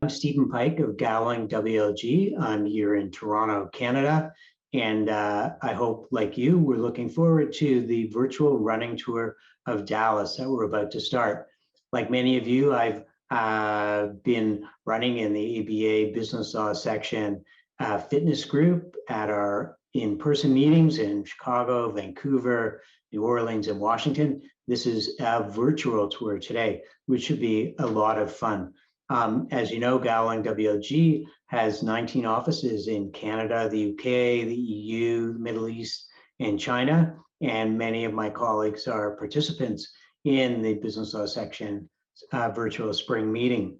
I'm Stephen Pike of Gowling WLG. I'm here in Toronto, Canada. And I hope, like you, we're looking forward to the virtual running tour of Dallas that we're about to start. Like many of you, I've been running in the ABA Business Law Section fitness group at our in-person meetings in Chicago, Vancouver, New Orleans, and Washington. This is a virtual tour today, which should be a lot of fun. As you know, Gowling WLG has 19 offices in Canada, the UK, the EU, the Middle East, and China. And many of my colleagues are participants in the Business Law Section virtual spring meeting.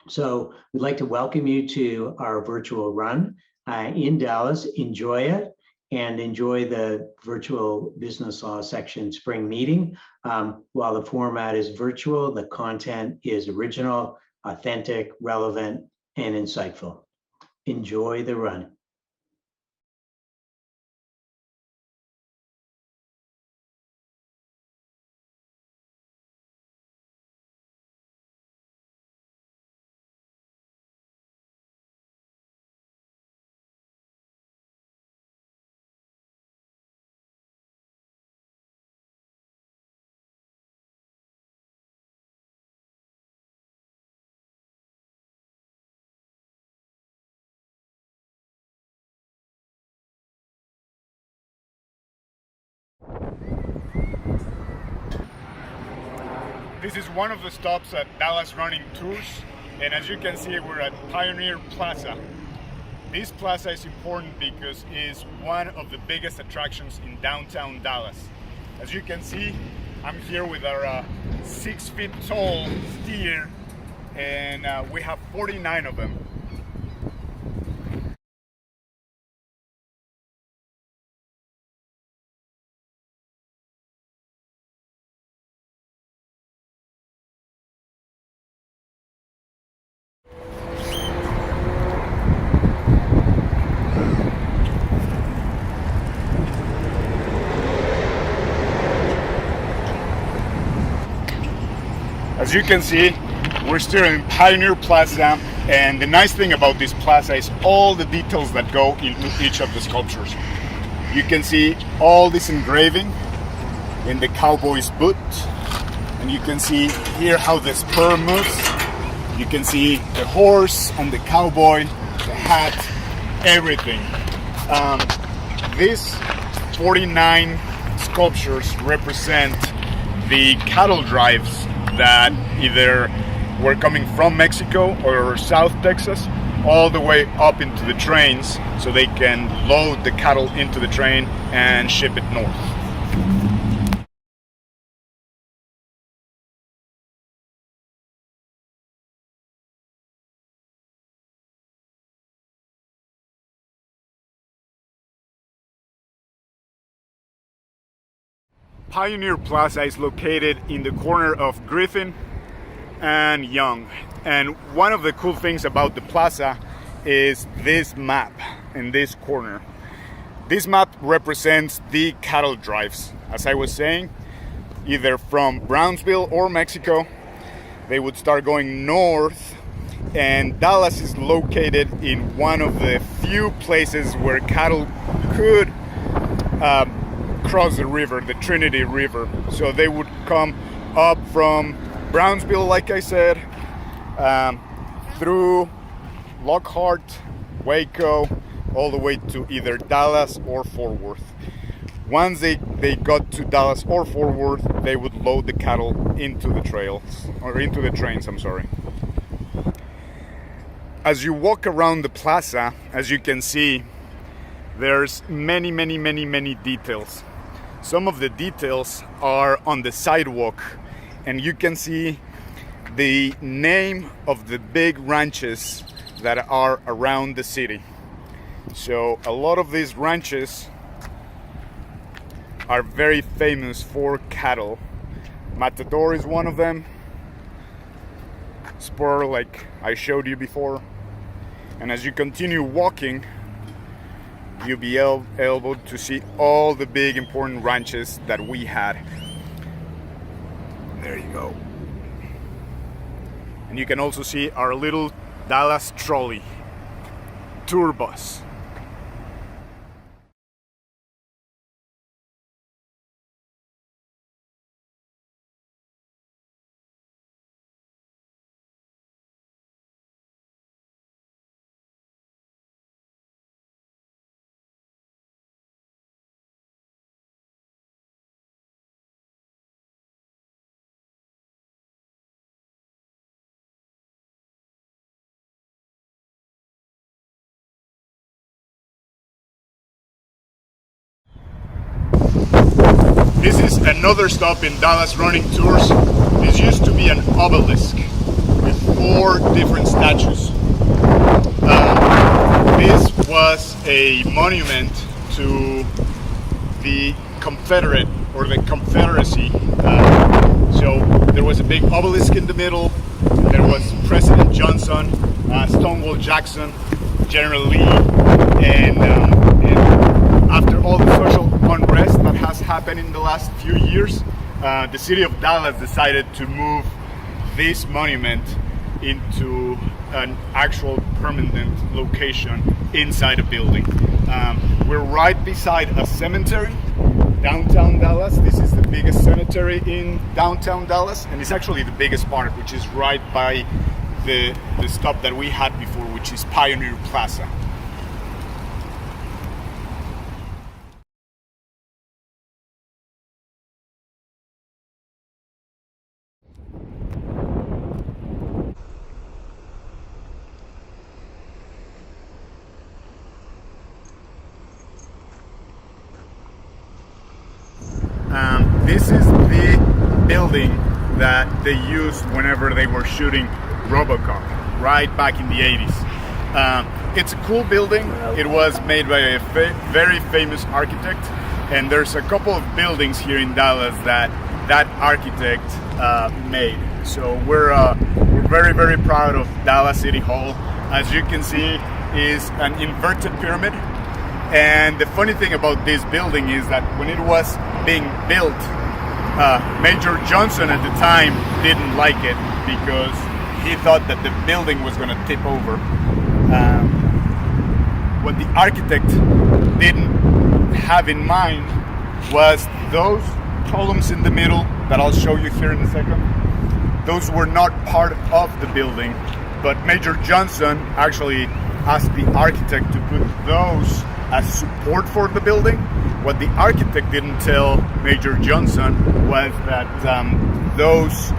So we'd like to welcome you to our virtual run in Dallas. Enjoy it and enjoy the virtual Business Law Section spring meeting. While the format is virtual, the content is original, authentic, relevant, and insightful. Enjoy the run. This is one of the stops at Dallas Running Tours, and as you can see, we're at Pioneer Plaza. This plaza is important because it's one of the biggest attractions in downtown Dallas. As you can see, I'm here with our 6 feet tall steer, and we have 49 of them. As you can see, we're still in Pioneer Plaza, and the nice thing about this plaza is all the details that go into each of the sculptures. You can see all this engraving in the cowboy's boot, and you can see here how the spur moves. You can see the horse and the cowboy, the hat, everything. These 49 sculptures represent the cattle drives that either were coming from Mexico or South Texas all the way up into the trains so they can load the cattle into the train and ship it north. Pioneer Plaza is located in the corner of Griffin and Young. And one of the cool things about the plaza is this map in this corner. This map represents the cattle drives. As I was saying, either from Brownsville or Mexico, they would start going north, and Dallas is located in one of the few places where cattle could cross the river, the Trinity River. So they would come up from Brownsville, like I said, through Lockhart, Waco, all the way to either Dallas or Fort Worth. Once they got to Dallas or Fort Worth, they would load the cattle into the trains, I'm sorry. As you walk around the plaza, as you can see, there's many details. Some of the details are on the sidewalk, and you can see the name of the big ranches that are around the city. So a lot of these ranches are very famous for cattle. Matador is one of them. Spur, like I showed you before. And as you continue walking, you'll be able to see all the big important ranches that we had. There you go. And you can also see our little Dallas Trolley tour bus. This is another stop in Dallas Running Tours. This used to be an obelisk with 4 different statues. This was a monument to the Confederate or the Confederacy. So there was a big obelisk in the middle. There was President Johnson, Stonewall Jackson, General Lee, and after all the social unrest that has happened in the last few years, the city of Dallas decided to move this monument into an actual permanent location inside a building. We're right beside a cemetery, downtown Dallas. This is the biggest cemetery in downtown Dallas, and it's actually the biggest part, which is right by the stop that we had before, which is Pioneer Plaza. This is the building that they used whenever they were shooting RoboCop, right back in the 80s. It's a cool building. It was made by a very famous architect, and there's a couple of buildings here in Dallas that architect made. So we're very proud of Dallas City Hall. As you can see, is an inverted pyramid. And the funny thing about this building is that when it was being built, Major Johnson at the time didn't like it because he thought that the building was going to tip over. What the architect didn't have in mind was those columns in the middle that I'll show you here in a second. Those were not part of the building, but Major Johnson actually asked the architect to put those as support for the building. What the architect didn't tell Major Johnson was that those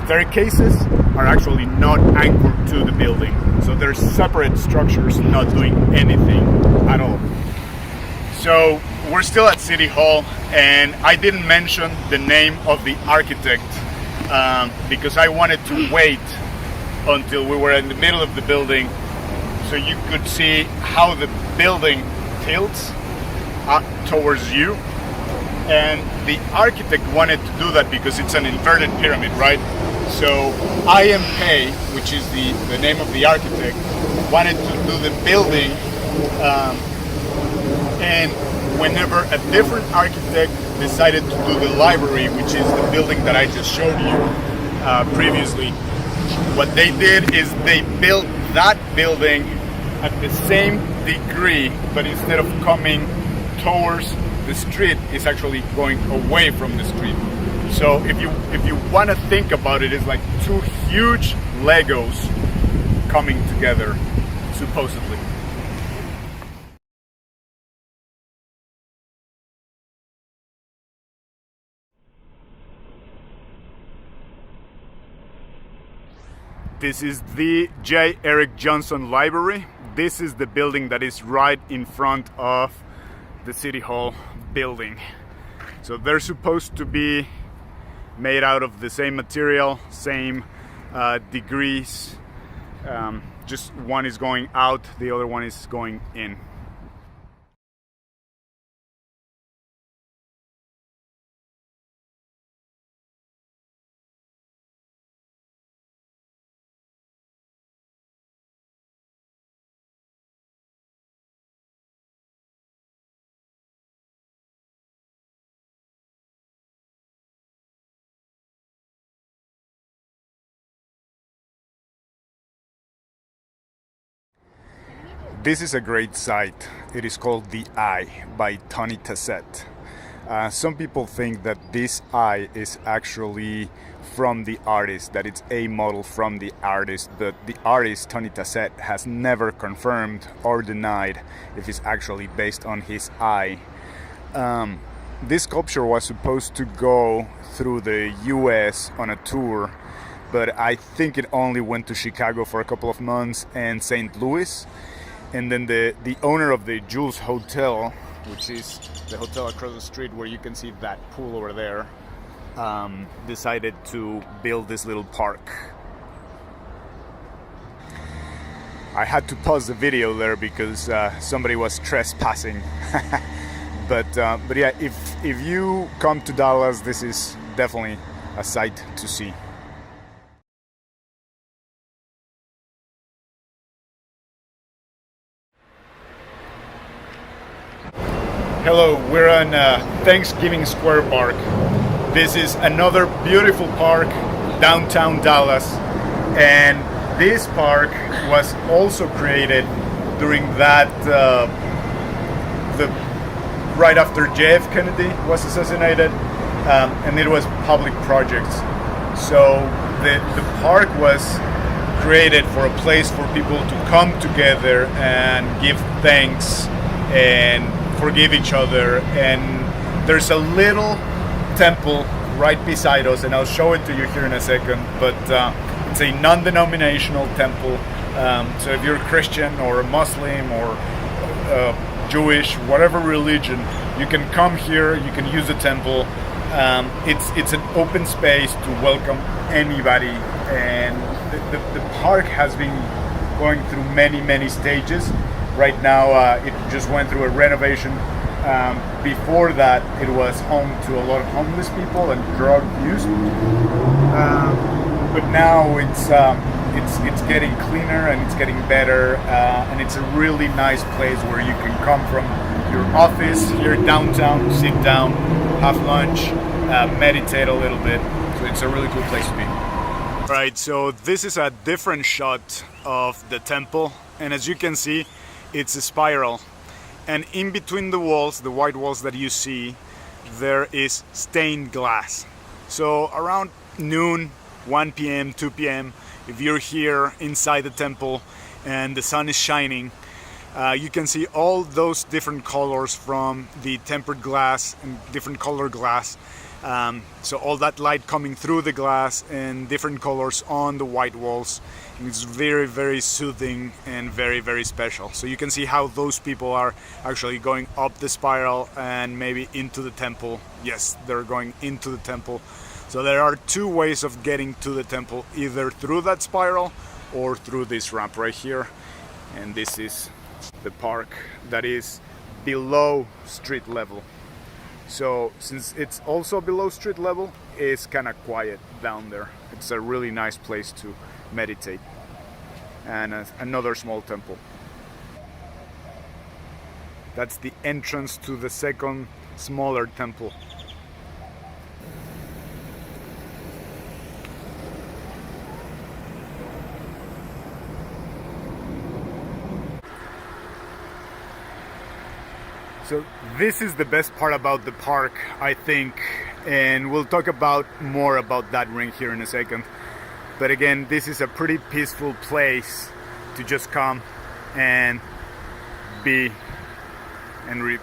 staircases are actually not anchored to the building. So they're separate structures not doing anything at all. So we're still at City Hall, and I didn't mention the name of the architect because I wanted to wait until we were in the middle of the building so you could see how the building tilts towards you. And the architect wanted to do that because it's an inverted pyramid, right? So IMK, which is the name of the architect, wanted to do the building, and whenever a different architect decided to do the library, which is the building that I just showed you previously, what they did is they built that building at the same degree, but instead of coming towards the street, it's actually going away from the street. So if you want to think about it, it's like 2 huge Legos coming together, supposedly. This is the J. Eric Johnson Library. This is the building that is right in front of the City Hall building. So they're supposed to be made out of the same material, same degrees. Just one is going out, the other one is going in. This is a great site. It is called The Eye by Tony Tassett. Some people think that this eye is actually from the artist, that it's a model from the artist, but the artist, Tony Tassett, has never confirmed or denied if it's actually based on his eye. This sculpture was supposed to go through the US on a tour, but I think it only went to Chicago for a couple of months and St. Louis. And then the owner of the Jules Hotel, which is the hotel across the street where you can see that pool over there, decided to build this little park. I had to pause the video there because somebody was trespassing. but yeah, if you come to Dallas, this is definitely a sight to see. Hello, we're on Thanksgiving Square Park. This is another beautiful park downtown Dallas, and this park was also created during that right after JF Kennedy was assassinated, and it was public projects. So the park was created for a place for people to come together and give thanks and forgive each other. And there's a little temple right beside us, and I'll show it to you here in a second, but it's a non-denominational temple. So if you're a Christian or a Muslim or Jewish, whatever religion, you can come here, you can use the temple. It's an open space to welcome anybody, and the park has been going through many stages. Right now it just went through a renovation. Before that, it was home to a lot of homeless people and drug use. But now it's getting cleaner and it's getting better, and it's a really nice place where you can come from your office here downtown, sit down, have lunch, meditate a little bit. So it's a really cool place to be. Right, so this is a different shot of the temple, and as you can see, it's a spiral. And in between the walls, the white walls that you see, there is stained glass. So around noon, 1 p.m., 2 p.m., if you're here inside the temple and the sun is shining, you can see all those different colors from the tempered glass and different color glass. So all that light coming through the glass and different colors on the white walls. And it's very soothing and very special. So you can see how those people are actually going up the spiral and maybe into the temple. Yes, they're going into the temple. So there are two ways of getting to the temple, either through that spiral or through this ramp right here. And this is the park that is below street level. So since it's also below street level, it's kind of quiet down there. It's a really nice place to meditate. And another small temple. That's the entrance to the second smaller temple. So this is the best part about the park, I think, and we'll talk about more about that ring here in a second. But again, this is a pretty peaceful place to just come and be and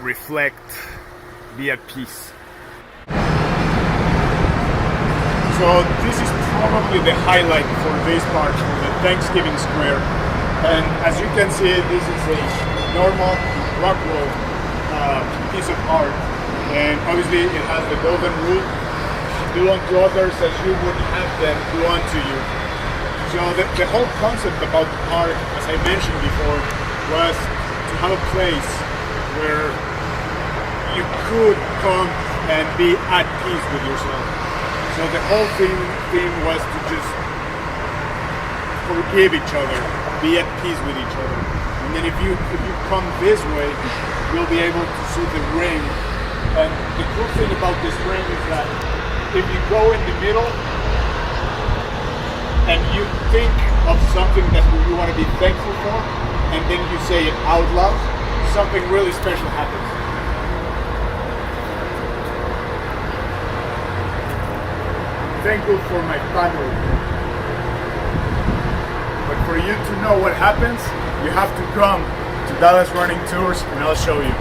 reflect, be at peace. So this is probably the highlight for this part, for the Thanksgiving Square. And as you can see, this is a normal Rockwell piece of art, and obviously it has the golden rule: do unto others as you would have them do unto you. So the whole concept about the park, as I mentioned before, was to have a place where you could come and be at peace with yourself. So the whole thing was to just forgive each other, be at peace with each other. And then if you come this way, you'll be able to see the ring. And the cool thing about this ring is that if you go in the middle and you think of something that you want to be thankful for, and then you say it out loud, something really special happens. Thankful for my family. But for you to know what happens, you have to come to Dallas Running Tours and I'll show you.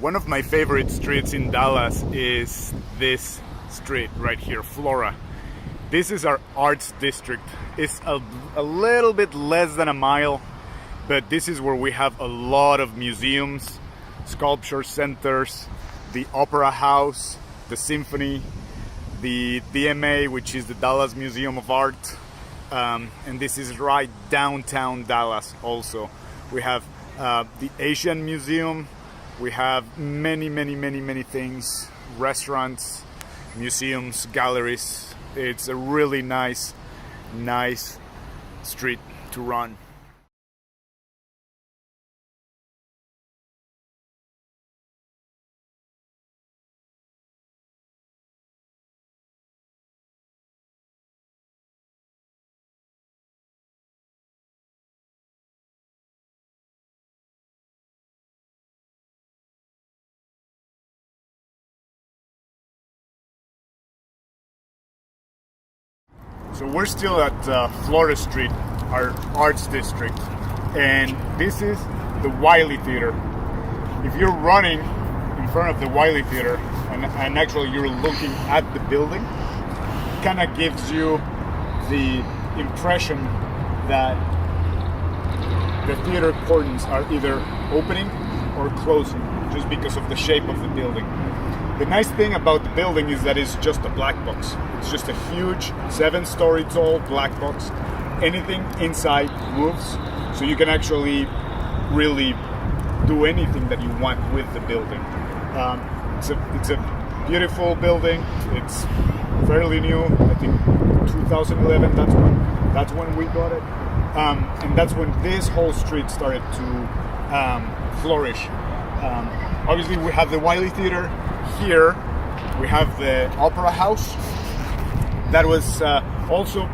One of my favorite streets in Dallas is this street right here, Flora. This is our arts district. It's a little bit less than a mile, but this is where we have a lot of museums, sculpture centers, the Opera House, the Symphony, the DMA, which is the Dallas Museum of Art, and this is right downtown Dallas also. We have the Asian Museum. We have many things, restaurants, museums, galleries. It's a really nice street to run. So we're still at Florida Street, our arts district, and this is the Wiley Theater. If you're running in front of the Wiley Theater and actually you're looking at the building, it kind of gives you the impression that the theater curtains are either opening or closing just because of the shape of the building. The nice thing about the building is that it's just a black box. It's just a huge 7-story tall black box. Anything inside moves, so you can actually really do anything that you want with the building. It's a beautiful building. It's fairly new. I think 2011. That's when we got it, and that's when this whole street started to flourish. Obviously, we have the Wiley Theater. Here we have the Opera House. That was also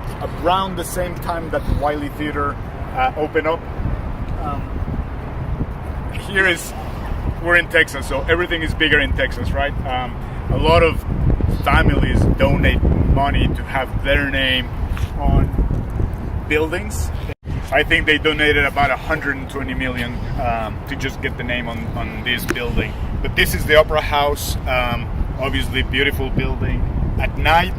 around the same time that the Wiley Theater opened up. We're in Texas, so everything is bigger in Texas, right? A lot of families donate money to have their name on buildings. I think they donated about 120 million to just get the name on this building. But this is the Opera House, obviously beautiful building. At night,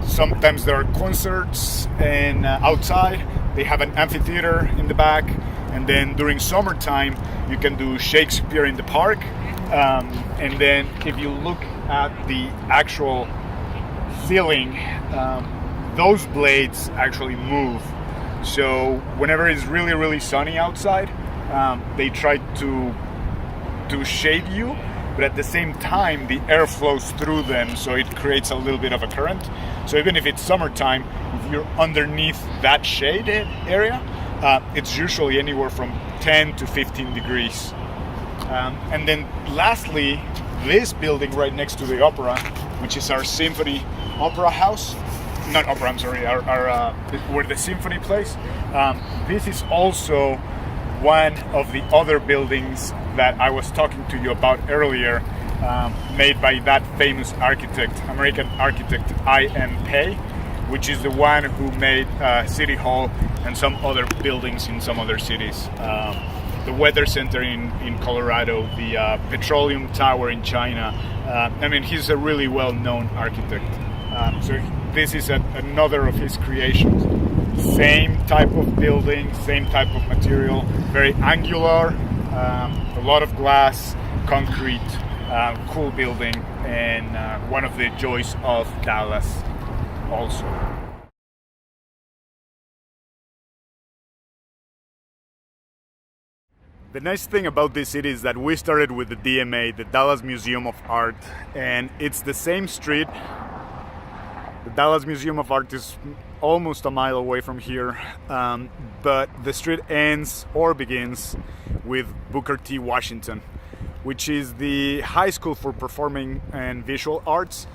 sometimes there are concerts, and outside they have an amphitheater in the back. And then during summertime, you can do Shakespeare in the park. And then if you look at the actual ceiling, those blades actually move. So whenever it's really sunny outside, they try to shade you, but at the same time the air flows through them, so it creates a little bit of a current. So even if it's summertime, if you're underneath that shade area, it's usually anywhere from 10 to 15 degrees. And then lastly, this building right next to the opera, which is our Symphony Opera House, not opera, I'm sorry, our where the symphony plays. This is also one of the other buildings that I was talking to you about earlier, made by that famous architect, American architect I.M. Pei, which is the one who made City Hall and some other buildings in some other cities. The Weather Center in Colorado, the Petroleum Tower in China. I mean, he's a really well-known architect. So this is another of his creations. Same type of building, same type of material, very angular, a lot of glass, concrete, cool building, and one of the joys of Dallas also. The nice thing about this city is that we started with the DMA, the Dallas Museum of Art, and it's the same street The Dallas Museum of Art is almost a mile away from here, but the street ends or begins with Booker T. Washington, which is the high school for performing and visual arts.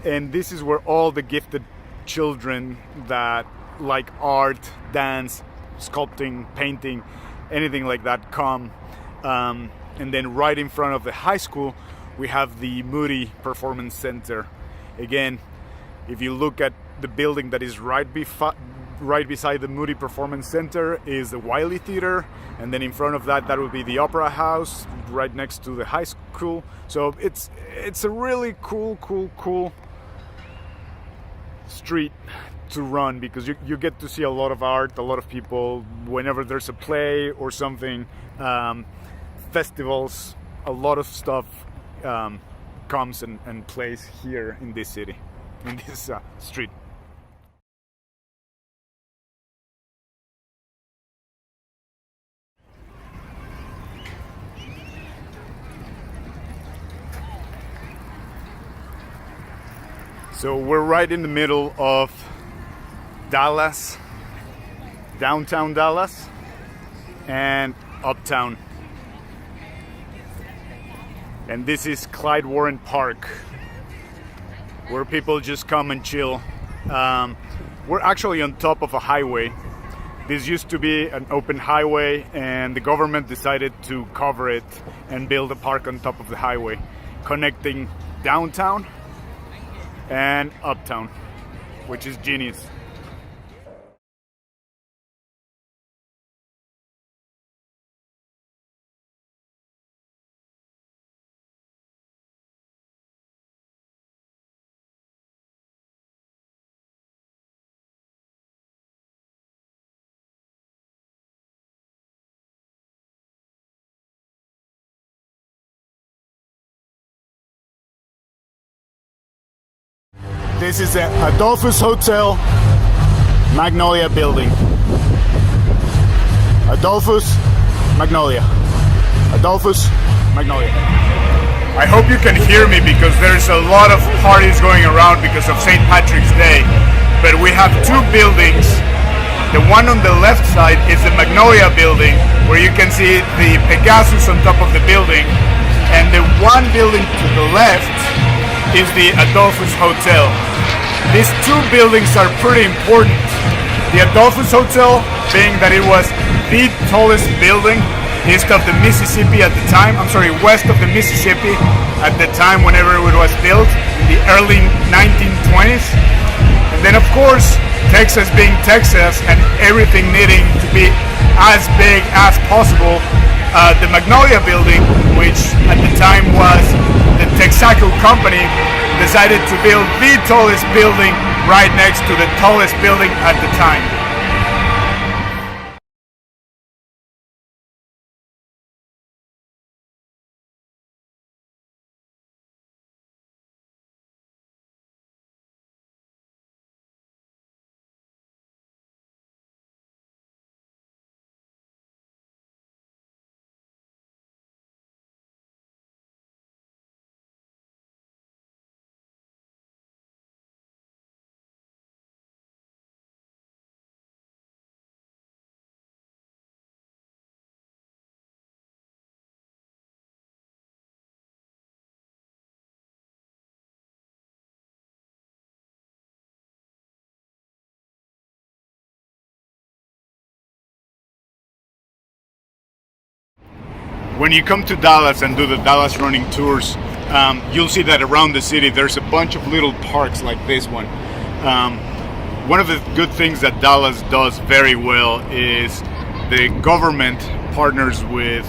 And this is where all the gifted children that like art, dance, sculpting, painting, anything like that come. And then right in front of the high school, we have the Moody Performance Center. Again, if you look at the building that is right beside the Moody Performance Center is the Wiley Theater, and then in front of that would be the Opera House, right next to the high school. So it's a really cool street to run, because you get to see a lot of art, a lot of people. Whenever there's a play or something, festivals, a lot of stuff comes and plays here in this city, in this street. So we're right in the middle of Dallas, downtown Dallas, and uptown. And this is Clyde Warren Park, where people just come and chill. We're actually on top of a highway. This used to be an open highway, and the government decided to cover it and build a park on top of the highway, connecting downtown and uptown, which is genius. This is the Adolphus Hotel, Magnolia Building. Adolphus, Magnolia. Adolphus, Magnolia. I hope you can hear me, because there's a lot of parties going around because of St. Patrick's Day. But we have two buildings. The one on the left side is the Magnolia Building, where you can see the Pegasus on top of the building. And the one building to the left is the Adolphus Hotel. These two buildings are pretty important. The Adolphus Hotel being that it was the tallest building west of the Mississippi at the time whenever it was built in the early 1920s. And then of course, Texas being Texas and everything needing to be as big as possible, the Magnolia Building, which at the time was the Texaco Company, decided to build the tallest building right next to the tallest building at the time. When you come to Dallas and do the Dallas running tours, you'll see that around the city there's a bunch of little parks like this one. One of the good things that Dallas does very well is the government partners with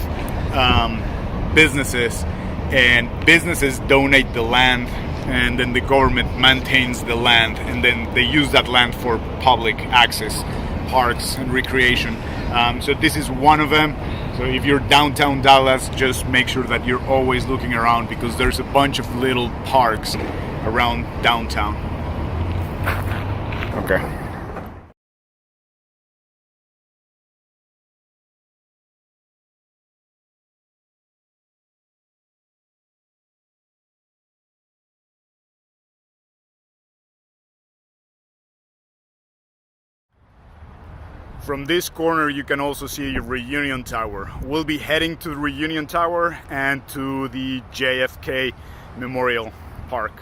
businesses, and businesses donate the land, and then the government maintains the land, and then they use that land for public access, parks and recreation. So this is one of them. So if you're downtown Dallas, just make sure that you're always looking around, because there's a bunch of little parks around downtown. Okay. From this corner, you can also see Reunion Tower. We'll be heading to the Reunion Tower and to the JFK Memorial Park.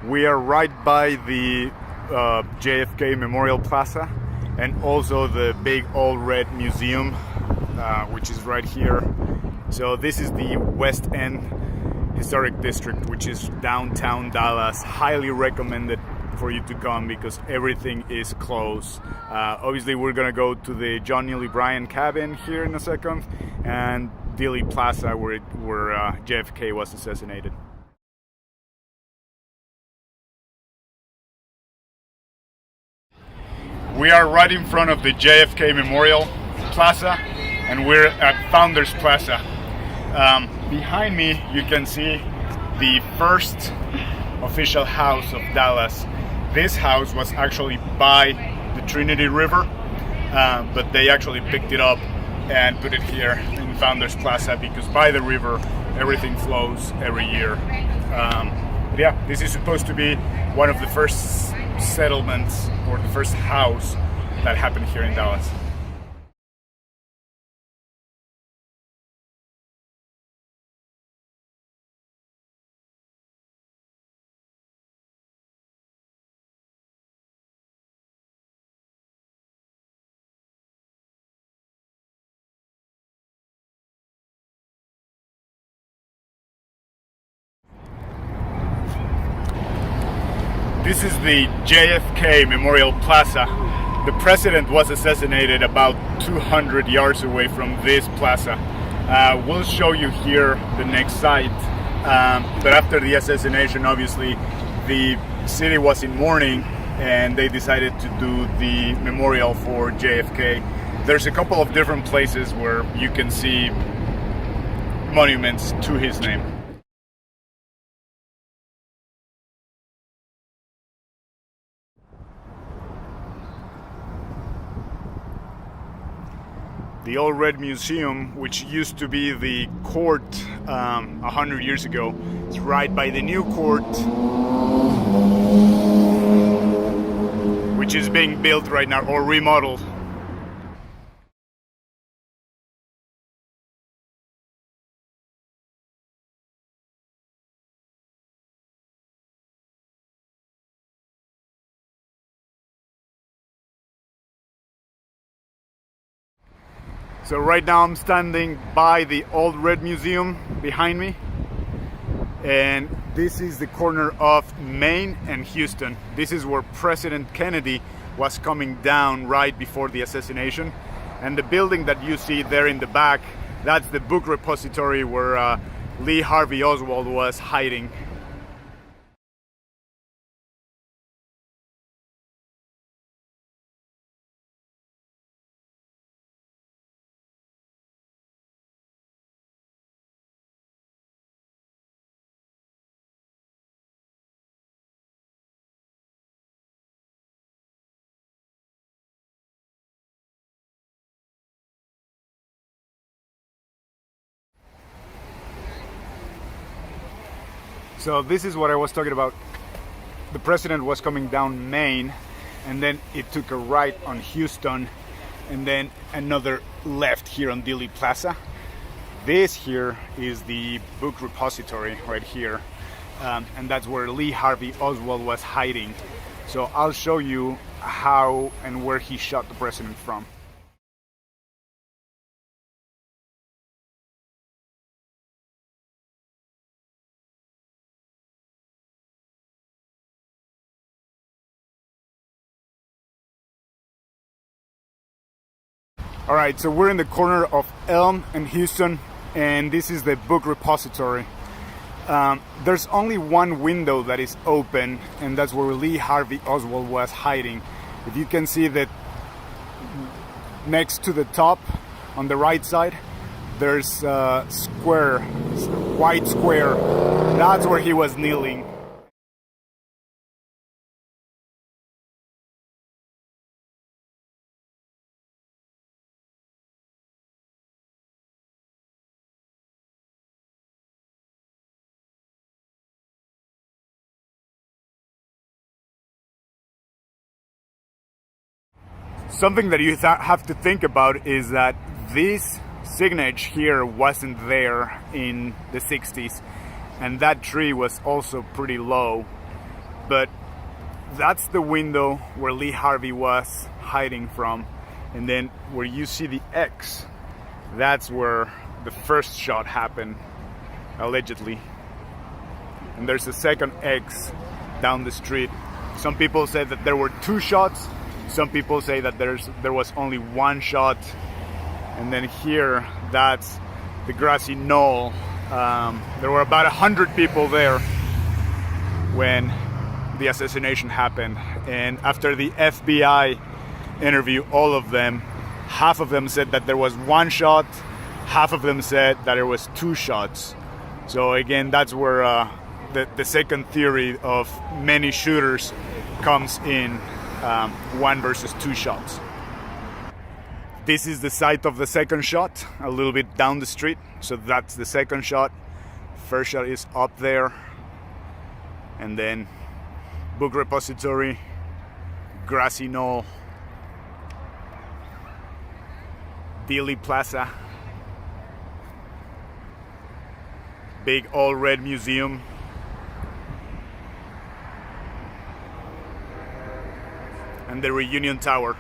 We are right by the JFK Memorial Plaza and also the big Old Red Museum, which is right here. So this is the West End Historic District, which is downtown Dallas. Highly recommended for you to come because everything is close. Obviously, we're gonna go to the John Neely Bryan cabin here in a second, and Dealey Plaza, where JFK was assassinated. We are right in front of the JFK Memorial Plaza, and we're at Founders Plaza. Behind me, you can see the first official house of Dallas. This house was actually by the Trinity River, but they actually picked it up and put it here in Founders Plaza because by the river, everything flows every year. But yeah, this is supposed to be one of the first settlements or the first house that happened here in Dallas. This is the JFK Memorial Plaza. The president was assassinated about 200 yards away from this plaza. We'll show you here the next site. But after the assassination, obviously, the city was in mourning and they decided to do the memorial for JFK. There's a couple of different places where you can see monuments to his name. The Old Red Museum, which used to be the court 100 years ago, is right by the new court, which is being built right now or remodeled. So right now I'm standing by the Old Red Museum behind me, and this is the corner of Main and Houston. This is where President Kennedy was coming down right before the assassination, and the building that you see there in the back, that's the book repository where Lee Harvey Oswald was hiding. So this is what I was talking about. The president was coming down Main, and then it took a right on Houston, and then another left here on Dealey Plaza. This here is the book repository right here, and that's where Lee Harvey Oswald was hiding. So I'll show you how and where he shot the president from. All right, so we're in the corner of Elm and Houston, and this is the book repository. There's only one window that is open, and that's where Lee Harvey Oswald was hiding. If you can see that next to the top on the right side, there's a square, white square. That's where he was kneeling. Something that you have to think about is that this signage here wasn't there in the 60s, and that tree was also pretty low, but that's the window where Lee Harvey was hiding from. And then where you see the X, that's where the first shot happened, allegedly. And there's a second X down the street. Some people say that there were 2 shots. Some people say that there was only 1 shot. And then here, that's the grassy knoll. There were about 100 people there when the assassination happened. And after the FBI interview all of them, half of them said that there was 1 shot, half of them said that there was 2 shots. So again, that's where the second theory of many shooters comes in, 1 versus 2 shots. This is the site of the second shot, a little bit down the street. So that's the second shot. First shot is up there. And then book repository, grassy knoll, Dealey Plaza, big all red museum, and the Reunion Tower.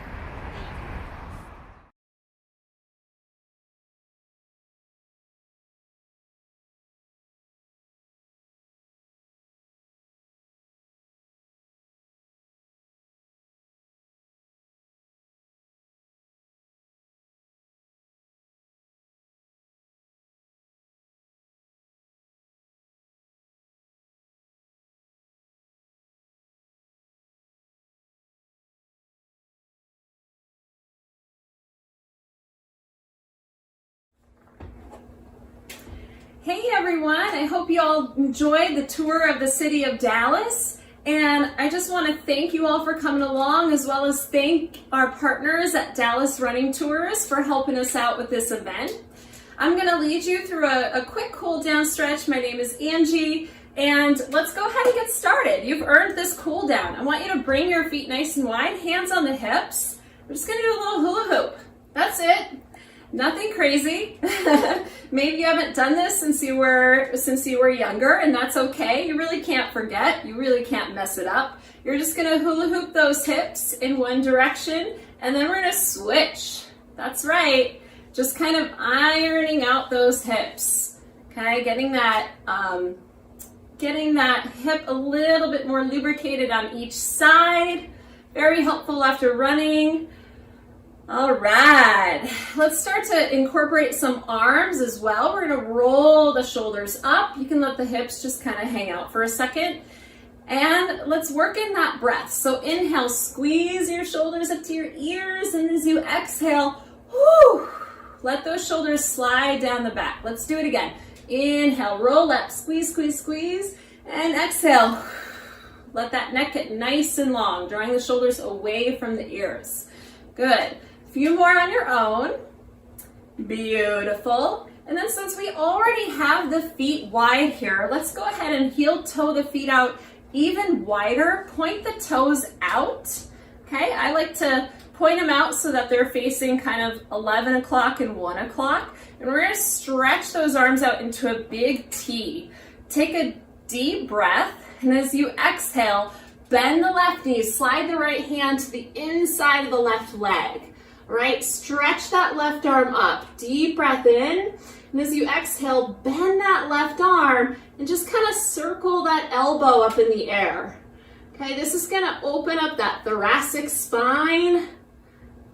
Hey everyone, I hope you all enjoyed the tour of the city of Dallas, and I just want to thank you all for coming along, as well as thank our partners at Dallas Running Tours for helping us out with this event. I'm going to lead you through a quick cool down stretch. My name is Angie, and let's go ahead and get started. You've earned this cool down. I want you to bring your feet nice and wide, hands on the hips. We're just going to do a little hula hoop. That's it. Nothing crazy. Maybe you haven't done this since you were younger, and that's okay. You really can't forget. You really can't mess it up. You're just gonna hula hoop those hips in one direction, and then we're gonna switch. That's right. Just kind of ironing out those hips. Okay, getting that hip a little bit more lubricated on each side. Very helpful after running. All right, let's start to incorporate some arms as well. We're gonna roll the shoulders up. You can let the hips just kind of hang out for a second. And let's work in that breath. So inhale, squeeze your shoulders up to your ears, and as you exhale, whoo, let those shoulders slide down the back. Let's do it again. Inhale, roll up, squeeze, squeeze, squeeze, and exhale. Let that neck get nice and long, drawing the shoulders away from the ears. Good. Few more on your own. Beautiful. And then since we already have the feet wide here, let's go ahead and heel toe the feet out even wider. Point the toes out. Okay, I like to point them out so that they're facing kind of 11 o'clock and 1 o'clock. And we're gonna stretch those arms out into a big T. Take a deep breath, and as you exhale, bend the left knee, slide the right hand to the inside of the left leg. All right, stretch that left arm up. Deep breath in, and as you exhale, bend that left arm and just kind of circle that elbow up in the air. Okay, this is gonna open up that thoracic spine.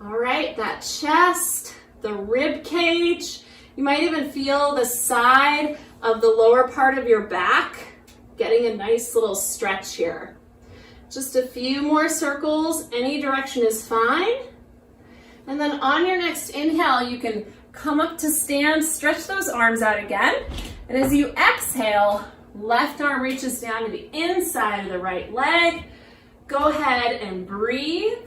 All right, that chest, the rib cage. You might even feel the side of the lower part of your back, getting a nice little stretch here. Just a few more circles, any direction is fine. And then on your next inhale, you can come up to stand, stretch those arms out again. And as you exhale, left arm reaches down to the inside of the right leg. Go ahead and breathe.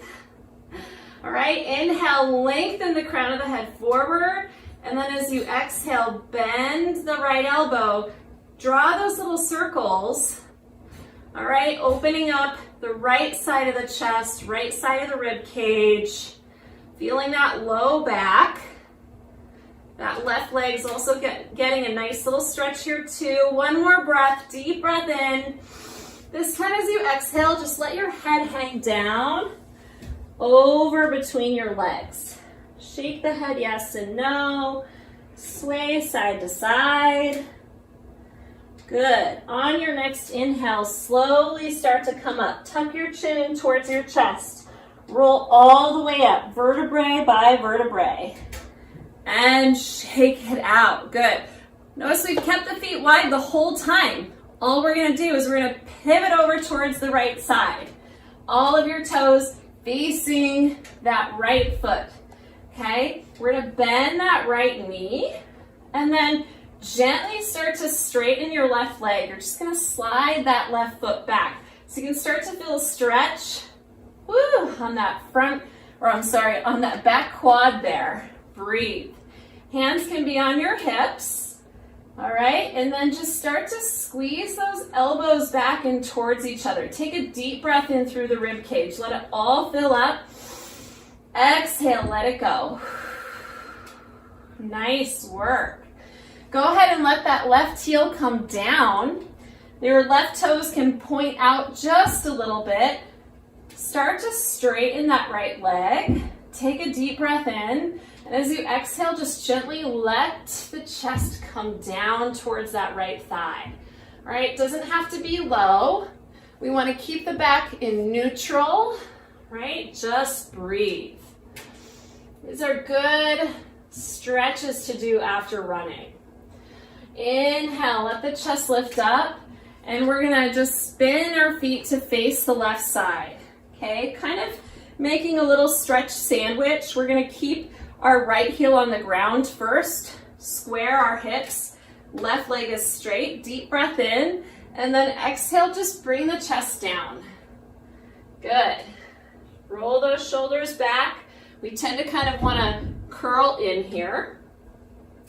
All right, inhale, lengthen the crown of the head forward. And then as you exhale, bend the right elbow. Draw those little circles. All right, opening up the right side of the chest, right side of the rib cage. Feeling that low back. That left leg's also getting a nice little stretch here too. One more breath, deep breath in. This time as you exhale, just let your head hang down over between your legs. Shake the head yes and no. Sway side to side. Good. On your next inhale, slowly start to come up. Tuck your chin in towards your chest. Roll all the way up, vertebrae by vertebrae. And shake it out. Good. Notice we've kept the feet wide the whole time. All we're going to do is we're going to pivot over towards the right side. All of your toes facing that right foot. Okay? We're going to bend that right knee and then gently start to straighten your left leg. You're just going to slide that left foot back. So you can start to feel a stretch on that on that back quad there. Breathe. Hands can be on your hips. All right, and then just start to squeeze those elbows back in towards each other. Take a deep breath in through the rib cage. Let it all fill up. Exhale, let it go. Nice work. Go ahead and let that left heel come down. Your left toes can point out just a little bit. Start to straighten that right leg. Take a deep breath in. And as you exhale, just gently let the chest come down towards that right thigh. All right, doesn't have to be low. We want to keep the back in neutral, right? Just breathe. These are good stretches to do after running. Inhale, let the chest lift up, and we're gonna just spin our feet to face the left side. Okay, kind of making a little stretch sandwich. We're gonna keep our right heel on the ground first, square our hips, left leg is straight, deep breath in, and then exhale, just bring the chest down. Good. Roll those shoulders back. We tend to kind of want to curl in here.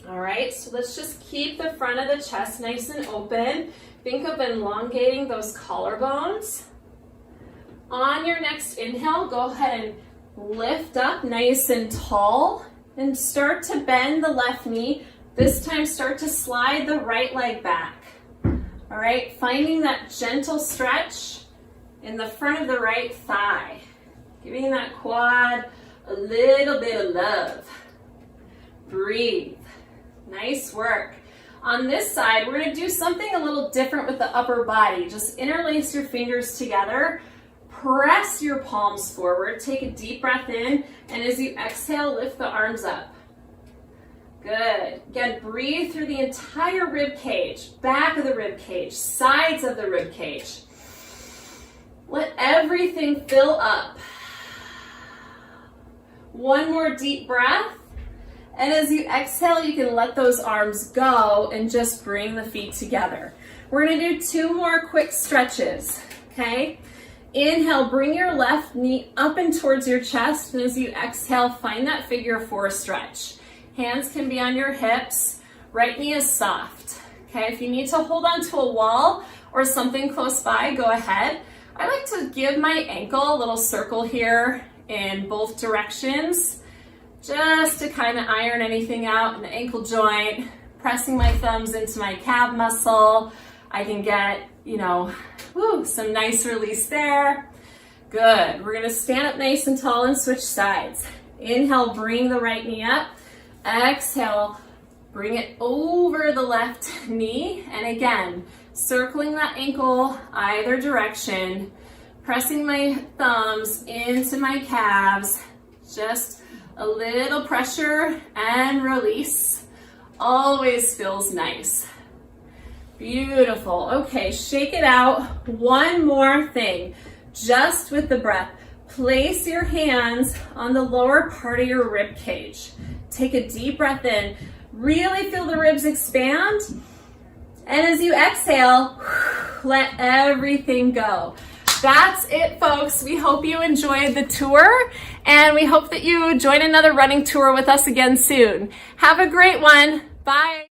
All right, so let's just keep the front of the chest nice and open. Think of elongating those collarbones. On your next inhale, go ahead and lift up nice and tall and start to bend the left knee. This time start to slide the right leg back. All right, finding that gentle stretch in the front of the right thigh. Giving that quad a little bit of love. Breathe. Nice work. On this side, we're going to do something a little different with the upper body. Just interlace your fingers together. Press your palms forward. Take a deep breath in. And as you exhale, lift the arms up. Good. Again, breathe through the entire rib cage. Back of the rib cage. Sides of the rib cage. Let everything fill up. One more deep breath. And as you exhale, you can let those arms go and just bring the feet together. We're going to do 2 more quick stretches, okay? Inhale, bring your left knee up and towards your chest. And as you exhale, find that figure 4 stretch. Hands can be on your hips. Right knee is soft, okay? If you need to hold on to a wall or something close by, go ahead. I like to give my ankle a little circle here in both directions, just to kind of iron anything out in the ankle joint, pressing my thumbs into my calf muscle. I can get, some nice release there. Good. We're going to stand up nice and tall and switch sides. Inhale, bring the right knee up. Exhale, bring it over the left knee. And again, circling that ankle either direction, pressing my thumbs into my calves, just a little pressure and release. Always feels nice. Beautiful. Okay, shake it out. One more thing, just with the breath. Place your hands on the lower part of your rib cage. Take a deep breath in. Really feel the ribs expand. And as you exhale, let everything go. That's it, folks. We hope you enjoyed the tour, and we hope that you join another running tour with us again soon. Have a great one. Bye.